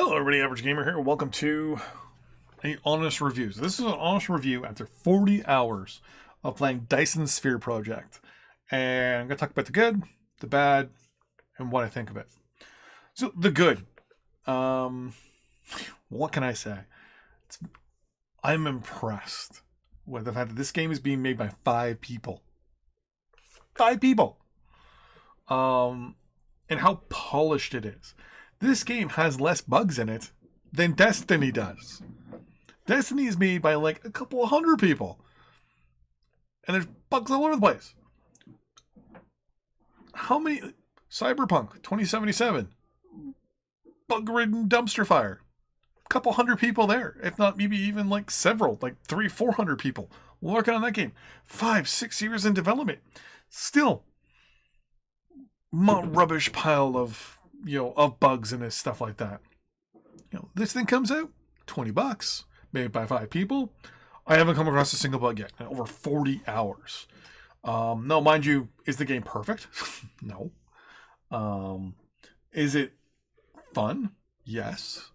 Hello, everybody. Average Gamer here. Welcome to a honest review. So this is an honest review after 40 hours of playing Dyson Sphere Project, and I'm gonna talk about the good, the bad, and what I think of it. So the good, um, what can I say? I'm impressed with the fact that this game is being made by 5 people. 5 people. And how polished it is. This game has less bugs in it than Destiny does. Destiny is made by like a couple of hundred people. And there's bugs all over the place. How many? Cyberpunk 2077. Bug-ridden dumpster fire. A couple hundred people there. If not, maybe even like several, like 300-400 people working on that game. 5-6 years in development. Still, rubbish pile of of bugs and stuff like that. This thing comes out $20, made by 5 people. I haven't come across a single bug yet in over 40 hours. No, mind you, is the game perfect? No. Is it fun? Yes.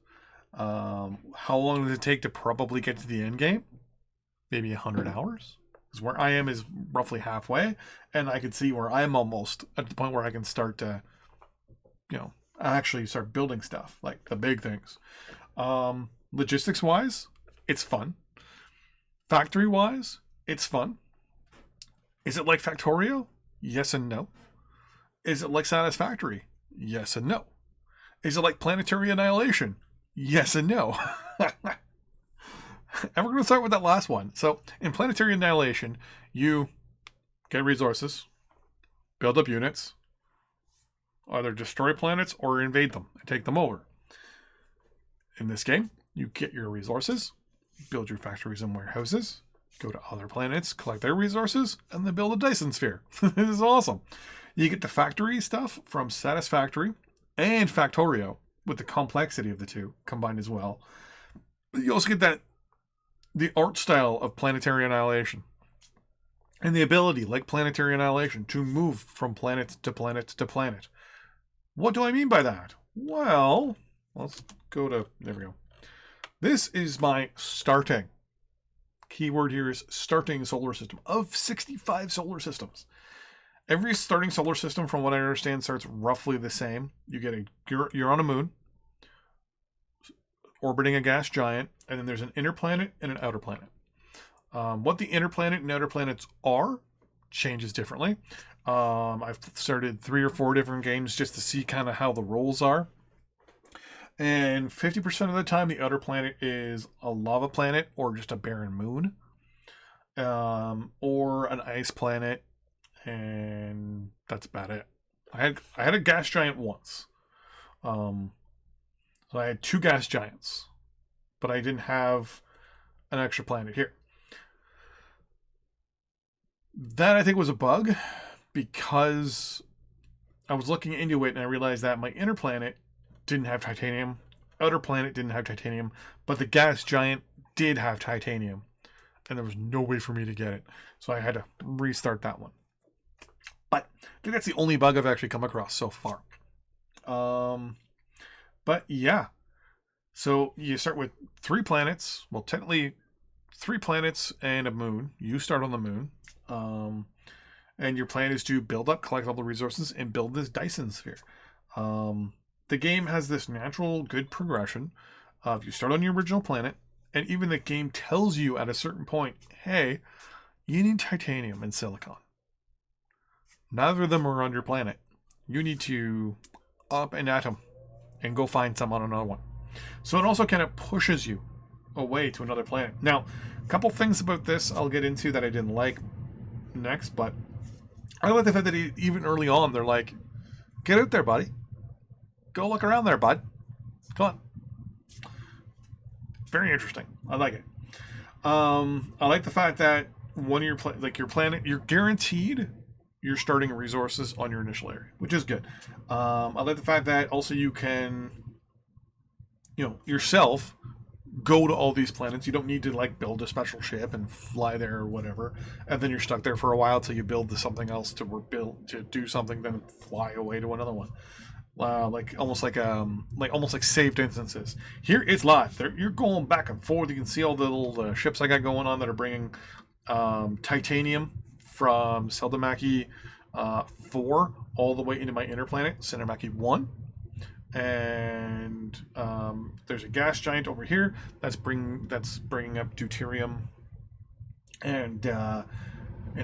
How long does it take to probably get to the end game? Maybe 100 hours. Because where I am is roughly halfway, and I can see where I'm almost at the point where I can start to actually start building stuff, like the big things. Logistics wise, it's fun. Factory wise, it's fun. Is it like Factorio? Yes and no. Is it like Satisfactory? Yes and no. Is it like Planetary Annihilation? Yes and no. And we're going to start with that last one. So in Planetary Annihilation, you get resources, build up units, either destroy planets or invade them and take them over. In this game, you get your resources, build your factories and warehouses, go to other planets, collect their resources, and then build a Dyson Sphere. This is awesome. You get the factory stuff from Satisfactory and Factorio, with the complexity of the two combined as well. But you also get the art style of Planetary Annihilation. And the ability, like Planetary Annihilation, to move from planet to planet to planet. What do I mean by that? Well, let's go to, there we go. This is my starting. Keyword here is starting solar system of 65 solar systems. Every starting solar system, from what I understand, starts roughly the same. You get you're on a moon, orbiting a gas giant, and then there's an inner planet and an outer planet. What the inner planet and outer planets are changes differently. I've started 3 or 4 different games just to see kind of how the roles are. And 50% of the time, the outer planet is a lava planet or just a barren moon, or an ice planet, and that's about it. I had a gas giant once. So I had 2 gas giants, but I didn't have an extra planet here. That, I think, was a bug, because I was looking into it and I realized that my inner planet didn't have titanium, outer planet didn't have titanium, but the gas giant did have titanium, and there was no way for me to get it. So I had to restart that one. But I think that's the only bug I've actually come across so far. But yeah, so you start with 3 planets. Well, technically 3 planets and a moon. You start on the moon. And your plan is to build up, collect all the resources, and build this Dyson Sphere. The game has this natural good progression of you start on your original planet, and even the game tells you at a certain point, hey, you need titanium and silicon. Neither of them are on your planet. You need to up an atom and go find some on another one. So it also kind of pushes you away to another planet. Now, a couple things about this I'll get into that I didn't like next, but I like the fact that even early on, they're like, get out there, buddy. Go look around there, bud. Come on. Very interesting. I like it. I like the fact that when you're your planet, you're guaranteed you're starting resources on your initial area, which is good. I like the fact that also you can, yourself go to all these planets. You don't need to like build a special ship and fly there or whatever, and then you're stuck there for a while till you build something else to do something, then fly away to another one. like almost like saved instances. Here it's live. You're going back and forth. You can see all the little ships I got going on that are bringing titanium from Seldamaki 4 all the way into my inner planet, Seldamaki 1. And there's a gas giant over here that's bringing up deuterium and the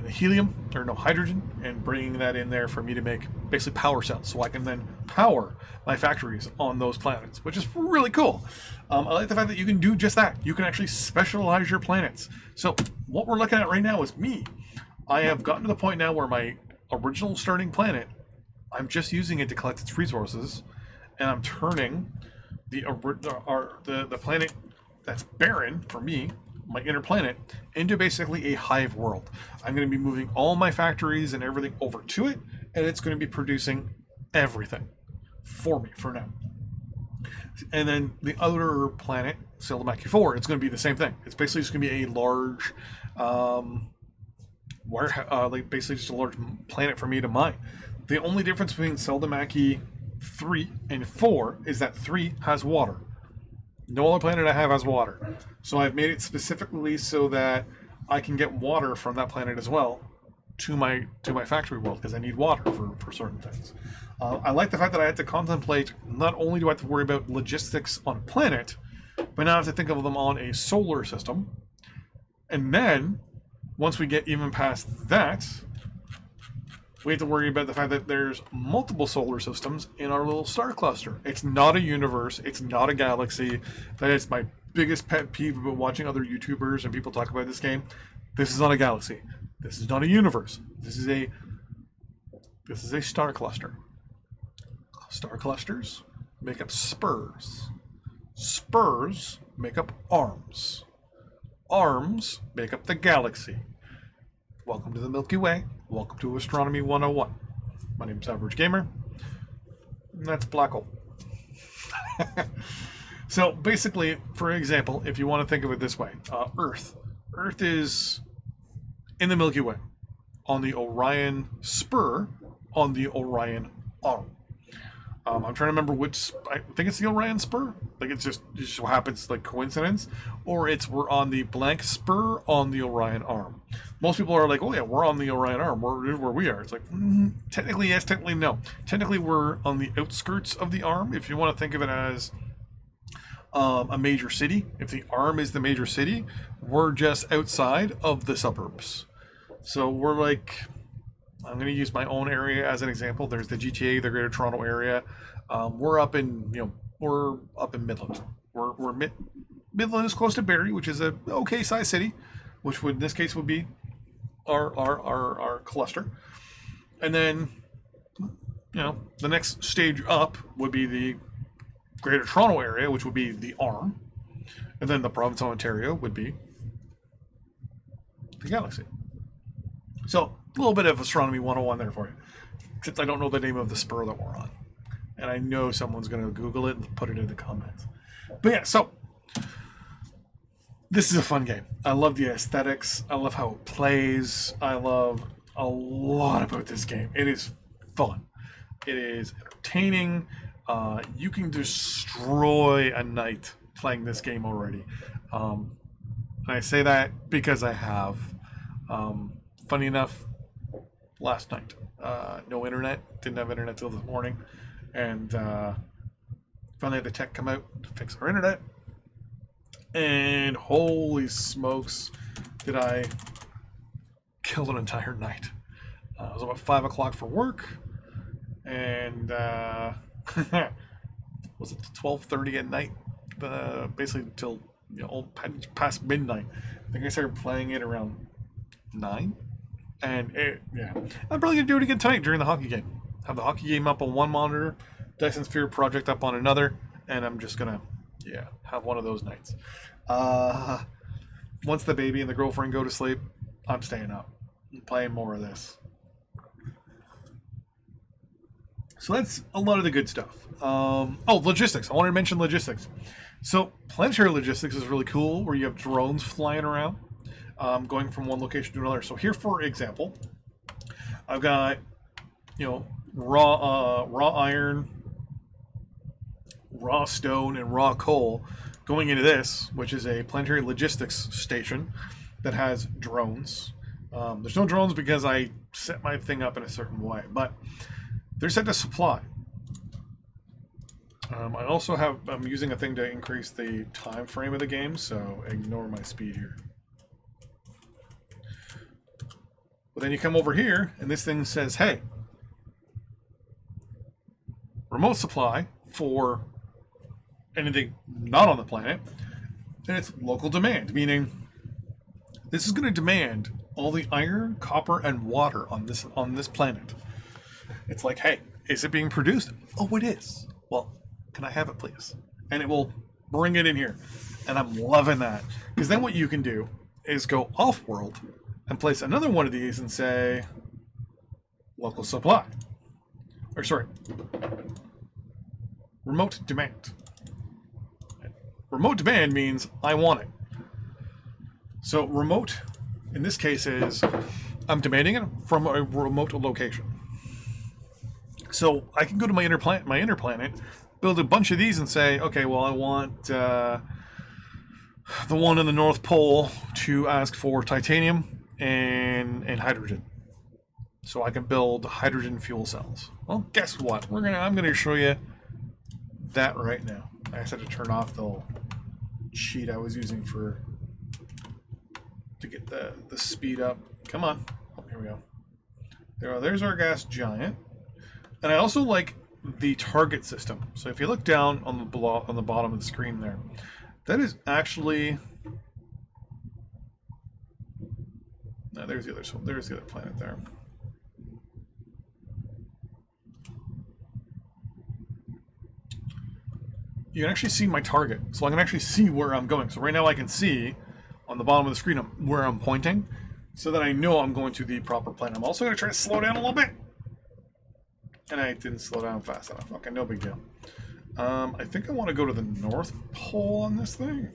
helium, or no, hydrogen, and bringing that in there for me to make basically power cells, so I can then power my factories on those planets, which is really cool. I like the fact that you can do just that. You can actually specialize your planets. So what we're looking at right now is me. I have gotten to the point now where my original starting planet, I'm just using it to collect its resources, and I'm turning the planet that's barren for me, my inner planet, into basically a hive world. I'm going to be moving all my factories and everything over to it, and it's going to be producing everything for me for now. And then the other planet, Seldamaki 4, it's going to be the same thing. It's basically just going to be a large, like basically just a large planet for me to mine. The only difference between Seldamaki 3 and 4 is that 3 has water. No other planet I have has water. So I've made it specifically so that I can get water from that planet as well to my factory world, because I need water for certain things. I like the fact that I had to contemplate, not only do I have to worry about logistics on a planet, but now I have to think of them on a solar system. And then, once we get even past that, we have to worry about the fact that there's multiple solar systems in our little star cluster. It's not a universe. It's not a galaxy. That is my biggest pet peeve about watching other YouTubers and people talk about this game. This is not a galaxy. This is not a universe. This is a star cluster. Star clusters make up spurs. Spurs make up arms. Arms make up the galaxy. Welcome to the Milky Way. Welcome to Astronomy 101. My name's Average Gamer. And that's Black Hole. So basically, for example, if you want to think of it this way, Earth. Earth is in the Milky Way, on the Orion spur, on the Orion arm. I'm trying to remember which. I think it's the Orion spur. Like it just happens like coincidence, or we're on the blank spur on the Orion arm. Most people are like, "Oh yeah, we're on the Orion arm. We're where we are." It's like technically yes, technically no. Technically we're on the outskirts of the arm. If you want to think of it as a major city, if the arm is the major city, we're just outside of the suburbs. So we're like. I'm going to use my own area as an example. There's the GTA, the Greater Toronto Area. We're up in Midland. Midland is close to Barrie, which is a okay sized city, which would in this case would be our cluster. And then, the next stage up would be the Greater Toronto Area, which would be the arm, and then the province of Ontario would be the galaxy. So, a little bit of Astronomy 101 there for you. Except I don't know the name of the spur that we're on. And I know someone's going to Google it and put it in the comments. But yeah, so this is a fun game. I love the aesthetics. I love how it plays. I love a lot about this game. It is fun. It is entertaining. You can destroy a night playing this game already. And I say that because I have. Funny enough, last night, no internet, didn't have internet till this morning, and finally had the tech come out to fix our internet, and holy smokes, did I kill an entire night. It was about 5 o'clock for work, and was it 12:30 at night, basically until past midnight. I think I started playing it around 9. And I'm probably going to do it again tonight during the hockey game. Have the hockey game up on one monitor, Dyson Sphere Project up on another, and I'm just going to, have one of those nights. Once the baby and the girlfriend go to sleep, I'm staying up and playing more of this. So that's a lot of the good stuff. Logistics. I wanted to mention logistics. So planetary logistics is really cool, where you have drones flying around. Going from one location to another. So here, for example, I've got raw iron, raw stone and raw coal going into this, which is a planetary logistics station that has drones. There's no drones because I set my thing up in a certain way, but they're set to supply. I also I'm using a thing to increase the time frame of the game, so ignore my speed here. But then you come over here, and this thing says, hey, remote supply for anything not on the planet, and it's local demand, meaning this is going to demand all the iron, copper, and water on this planet. It's like, hey, is it being produced? Oh, it is. Well, can I have it, please? And it will bring it in here. And I'm loving that. Because then what you can do is go off-world and place another one of these and say, local supply. Or sorry, remote demand. Remote demand means I want it. So remote, in this case, is I'm demanding it from a remote location. So I can go to my inner planet, build a bunch of these and say, okay, well, I want the one in the North Pole to ask for titanium and hydrogen. So I can build hydrogen fuel cells. Well, guess what? I'm gonna show you that right now. I just had to turn off the little cheat I was using to get the speed up. Come on. Oh, here we go. There's our gas giant. And I also like the target system. So if you look down on the bottom of the screen there, that is actually... No, there's the other planet there. You can actually see my target. So I can actually see where I'm going. So right now I can see on the bottom of the screen where I'm pointing, so that I know I'm going to the proper planet. I'm also going to try to slow down a little bit. And I didn't slow down fast enough. Okay, no big deal. I think I want to go to the North Pole on this thing.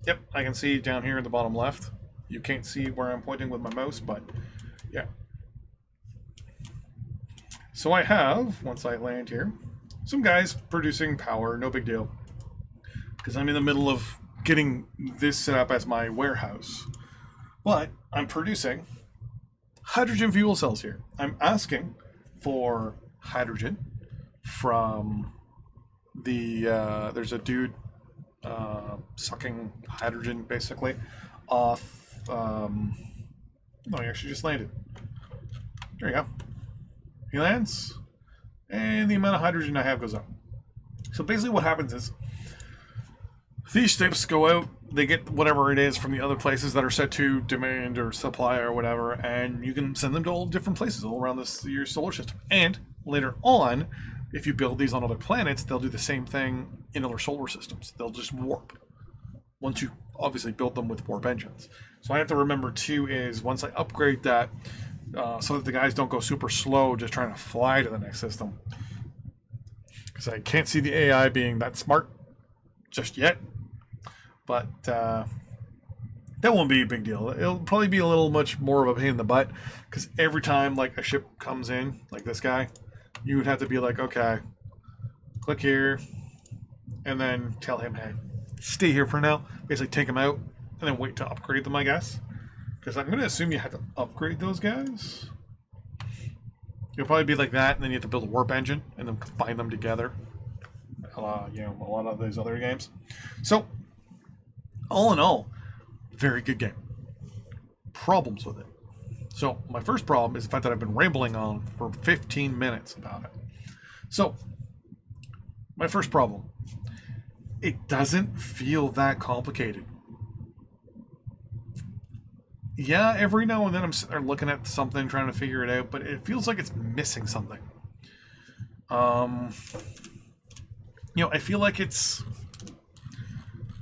Yep, I can see down here in the bottom left. You can't see where I'm pointing with my mouse, but yeah. So I have, once I land here, some guys producing power, no big deal. Because I'm in the middle of getting this set up as my warehouse. But I'm producing hydrogen fuel cells here. I'm asking for hydrogen from there's a dude sucking hydrogen basically off no, he actually just landed. There you go. He lands and the amount of hydrogen I have goes up. So basically what happens is these ships go out, they get whatever it is from the other places that are set to demand or supply or whatever, and you can send them to all different places all around your solar system. And later on, if you build these on other planets, they'll do the same thing in other solar systems. They'll just warp. Once you obviously build them with warp engines. So I have to remember too is once I upgrade that, so that the guys don't go super slow just trying to fly to the next system. Because I can't see the AI being that smart just yet. But that won't be a big deal. It'll probably be a little much more of a pain in the butt because every time like a ship comes in, like this guy, you would have to be like, okay, click here, and then tell him, hey, stay here for now. Basically take him out and then wait to upgrade them, I guess. Because I'm going to assume you have to upgrade those guys. It'll probably be like that, and then you have to build a warp engine and then combine them together. A lot of those other games. So, all in all, very good game. Problems with it. So, my first problem is the fact that I've been rambling on for 15 minutes about it. So, my first problem. It doesn't feel that complicated. Yeah, every now and then I'm sitting there looking at something, trying to figure it out, but it feels like it's missing something. I feel like it's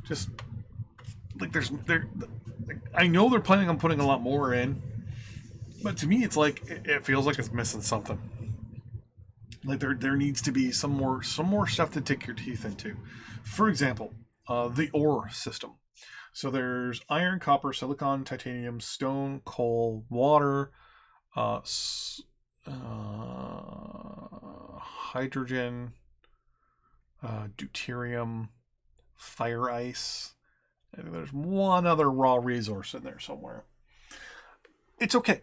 just like I know they're planning on putting a lot more in, but to me, it's like it feels like it's missing something. Like there needs to be some more stuff to take your teeth into. For example, the ore system. So there's iron, copper, silicon, titanium, stone, coal, water, hydrogen, deuterium, fire ice. And there's one other raw resource in there somewhere. It's okay.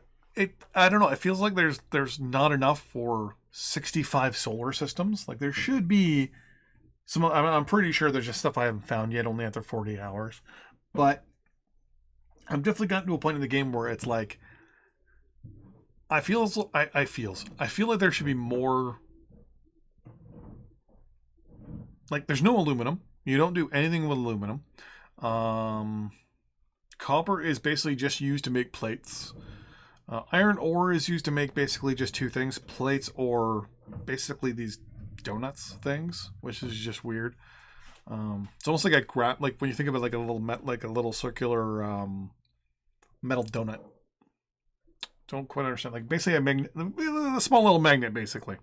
I don't know. It feels like there's not enough for 65 solar systems. Like there should be some. I'm pretty sure there's just stuff I haven't found yet, only after 40 hours. But I've definitely gotten to a point in the game where it's like I feel like there should be more. Like there's no aluminum. You don't do anything with aluminum. Copper is basically just used to make plates. Iron ore is used to make basically just two things: plates or basically these donuts things, which is just weird. It's almost like like when you think of it like a little circular metal donut. Don't quite understand. Like basically a magnet, a small little magnet. Basically,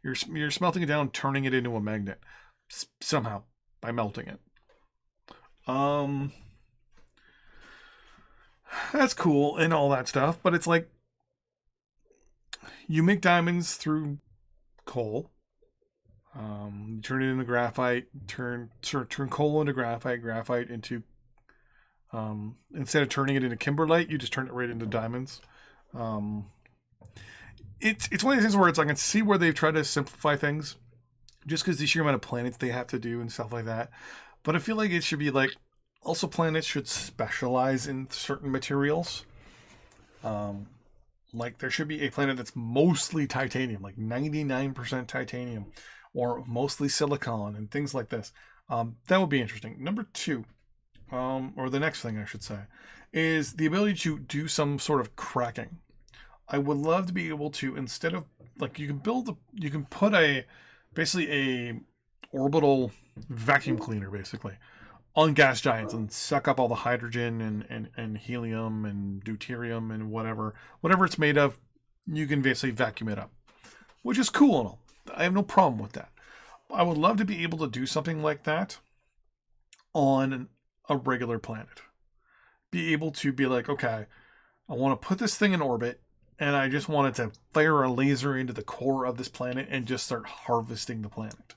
you're smelting it down, turning it into a magnet somehow by melting it. That's cool and all that stuff, but it's like you make diamonds through coal. You turn it into graphite. Turn coal into graphite. Graphite into instead of turning it into kimberlite, you just turn it right into diamonds. It's one of these things where it's I can see where they've tried to simplify things, just because the sheer amount of planets they have to do and stuff like that. But I feel like it should be like also planets should specialize in certain materials. Like there should be a planet that's mostly titanium, like 99% titanium, or mostly silicon and things like this. That would be interesting. Number two, or the next thing I should say, is the ability to do some sort of cracking. I would love to be able to, instead of like you can put basically a orbital vacuum cleaner basically on gas giants and suck up all the hydrogen and helium and deuterium and whatever it's made of. You can basically vacuum it up, which is cool and all. I have no problem with that. I would love to be able to do something like that on a regular planet. Be able to be like, okay, I want to put this thing in orbit and I just wanted to fire a laser into the core of this planet and just start harvesting the planet.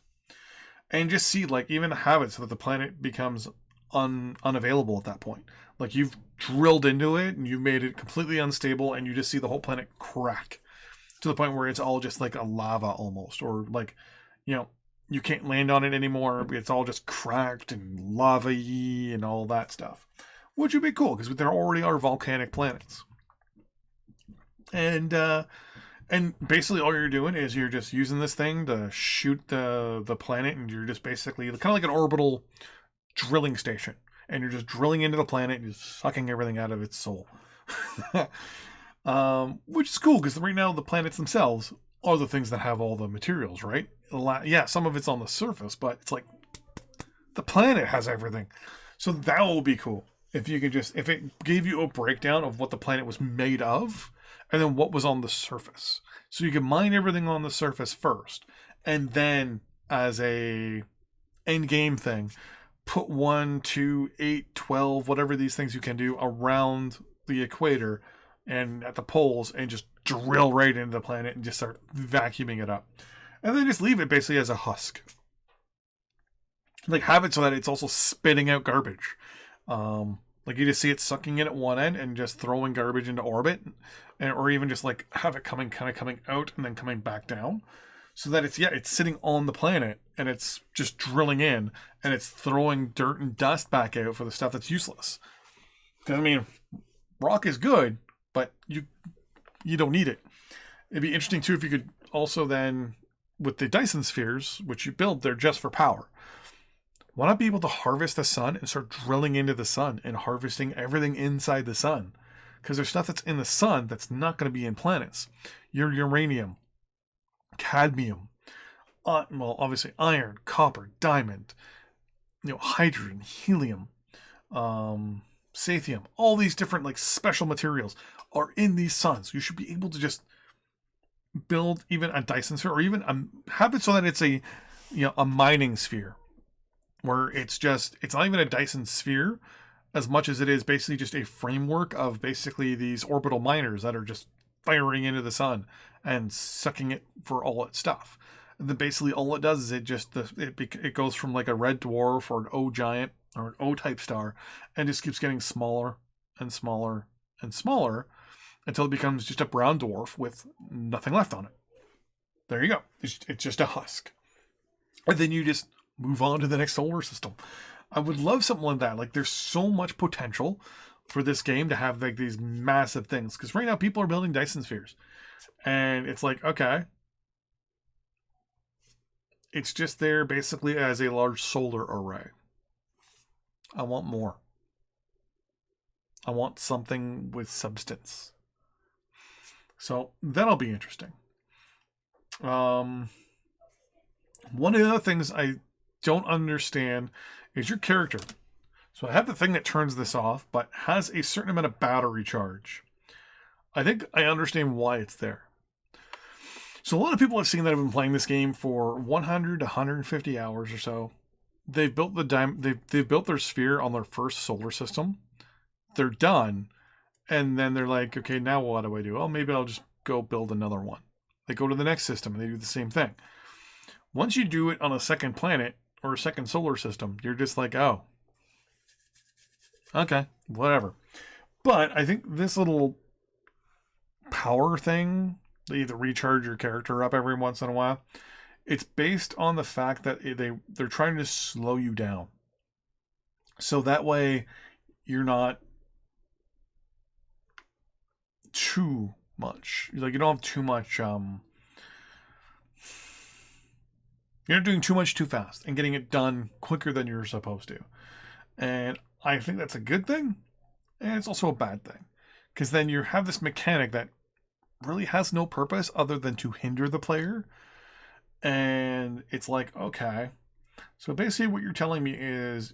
And just see, like, even have it so that the planet becomes unavailable at that point. Like, you've drilled into it and you've made it completely unstable and you just see the whole planet crack to the point where it's all just like a lava almost. Or, like, you can't land on it anymore. It's all just cracked and lava-y and all that stuff. Which would be cool, because there already are volcanic planets. And basically all you're doing is you're just using this thing to shoot the planet, and you're just basically kind of like an orbital drilling station. And you're just drilling into the planet and just sucking everything out of its soul. Which is cool, because right now the planets themselves are the things that have all the materials, right? Yeah, some of it's on the surface, but it's like the planet has everything. So that will be cool. If it gave you a breakdown of what the planet was made of, and then what was on the surface. So you can mine everything on the surface first, and then as a end game thing, put 1, 2, 8, 12, whatever these things you can do around the equator and at the poles, and just drill right into the planet and just start vacuuming it up. And then just leave it basically as a husk. Like have it so that it's also spitting out garbage. Like you just see it sucking in at one end and just throwing garbage into orbit, or even just like have it coming out and then coming back down, so that it's sitting on the planet and it's just drilling in and it's throwing dirt and dust back out for the stuff that's useless. Because I mean, rock is good, but you don't need it. It'd be interesting too if you could also then, with the Dyson spheres, which you build, they're just for power. Why not be able to harvest the sun and start drilling into the sun and harvesting everything inside the sun? Because there's stuff that's in the sun that's not going to be in planets. Your uranium, cadmium, well, obviously iron, copper, diamond, hydrogen, helium, sathium, all these different like special materials are in these suns. You should be able to just build even a Dyson sphere, or even have it so that it's a mining sphere, where it's not even a Dyson sphere as much as it is basically just a framework of basically these orbital miners that are just firing into the sun and sucking it for all its stuff. And then basically all it does is it goes from like a red dwarf or an O giant or an O type star, and just keeps getting smaller and smaller and smaller until it becomes just a brown dwarf with nothing left on it. There you go. It's just a husk. And then you just move on to the next solar system. I would love something like that. Like, there's so much potential for this game to have like these massive things. Because right now people are building Dyson spheres. And it's like, okay. It's just there basically as a large solar array. I want more. I want something with substance. So that'll be interesting. One of the other things I don't understand is your character. So I have the thing that turns this off, but has a certain amount of battery charge. I think I understand why it's there. So a lot of people I've seen that have been playing this game for 100 to 150 hours or so. They've built they've built their sphere on their first solar system. They're done, and then they're like, okay, now what do I do? Oh, maybe I'll just go build another one. They go to the next system and they do the same thing. Once you do it on a second planet or a second solar system, you're just like, oh, okay, whatever. But I think this little power thing, they either recharge your character up every once in a while, it's based on the fact that they're trying to slow you down. So that way you're not too much. Like, you don't have too much, you're not doing too much too fast and getting it done quicker than you're supposed to. And I think that's a good thing. And it's also a bad thing. Because then you have this mechanic that really has no purpose other than to hinder the player. And it's like, okay. So basically what you're telling me is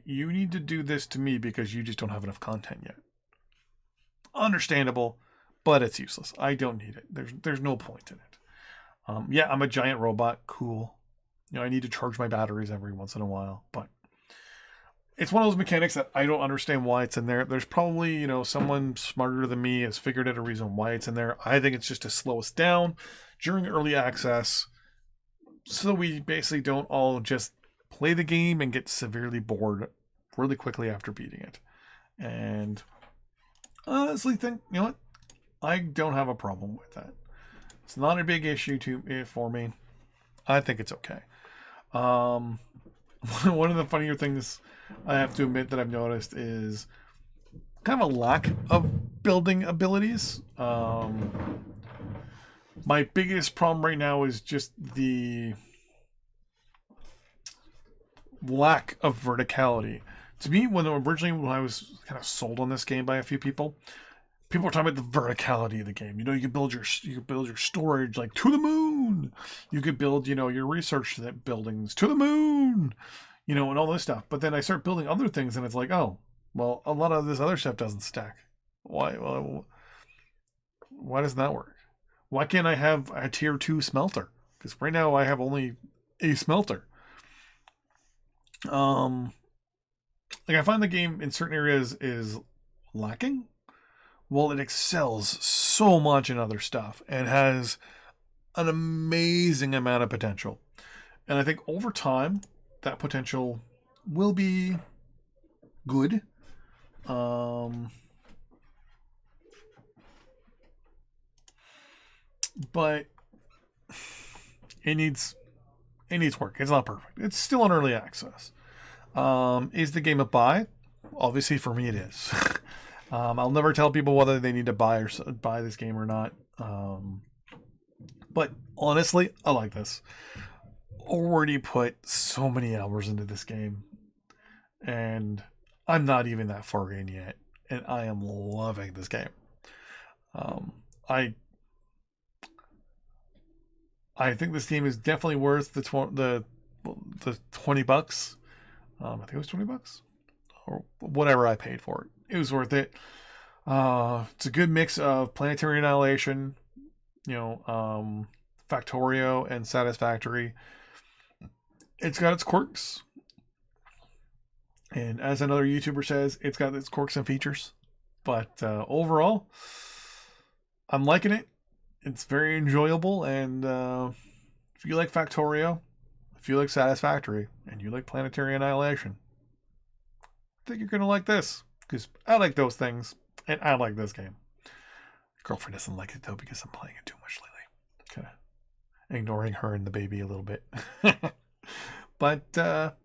you need to do this to me because you just don't have enough content yet. Understandable, but it's useless. I don't need it. There's no point in it. Yeah, I'm a giant robot. Cool. You know, I need to charge my batteries every once in a while, but it's one of those mechanics that I don't understand why it's in there. There's probably, you know, someone smarter than me has figured out a reason why it's in there. I think it's just to slow us down during early access so we basically don't all just play the game and get severely bored really quickly after beating it. And honestly think, you know what? I don't have a problem with that. It's not a big issue for me. I think it's okay. One of the funnier things I have to admit that I've noticed is kind of a lack of building abilities. My biggest problem right now is just the lack of verticality. To me, when I was kind of sold on this game by a few people were talking about the verticality of the game. You know, you can build your storage like to the moon. You could build, you know, your research buildings to the moon, you know, and all this stuff. But then I start building other things, and it's like, oh, well, a lot of this other stuff doesn't stack. Why? Well, why doesn't that work? Why can't I have a tier 2 smelter? Because right now I have only a smelter. Like, I find the game in certain areas is lacking. Well, it excels so much in other stuff and has an amazing amount of potential. And I think over time, that potential will be good. But it needs work. It's not perfect. It's still on early access. Is the game a buy? Obviously, for me, it is. I'll never tell people whether they need to buy this game or not. But honestly, I like this. Already put so many hours into this game, and I'm not even that far in yet, and I am loving this game. I think this game is definitely worth the $20. I think it was $20 or whatever I paid for it. It was worth it. It's a good mix of Planetary Annihilation, you know, Factorio, and Satisfactory. It's got its quirks. And as another YouTuber says, it's got its quirks and features. But overall, I'm liking it. It's very enjoyable. And If you like Factorio, if you like Satisfactory, and you like Planetary Annihilation, I think you're going to like this. Because I like those things, and I like this game. Girlfriend doesn't like it, though, because I'm playing it too much lately. Kind of ignoring her and the baby a little bit. But it's a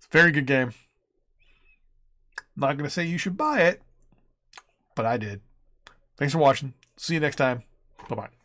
very good game. Not going to say you should buy it, but I did. Thanks for watching. See you next time. Bye-bye.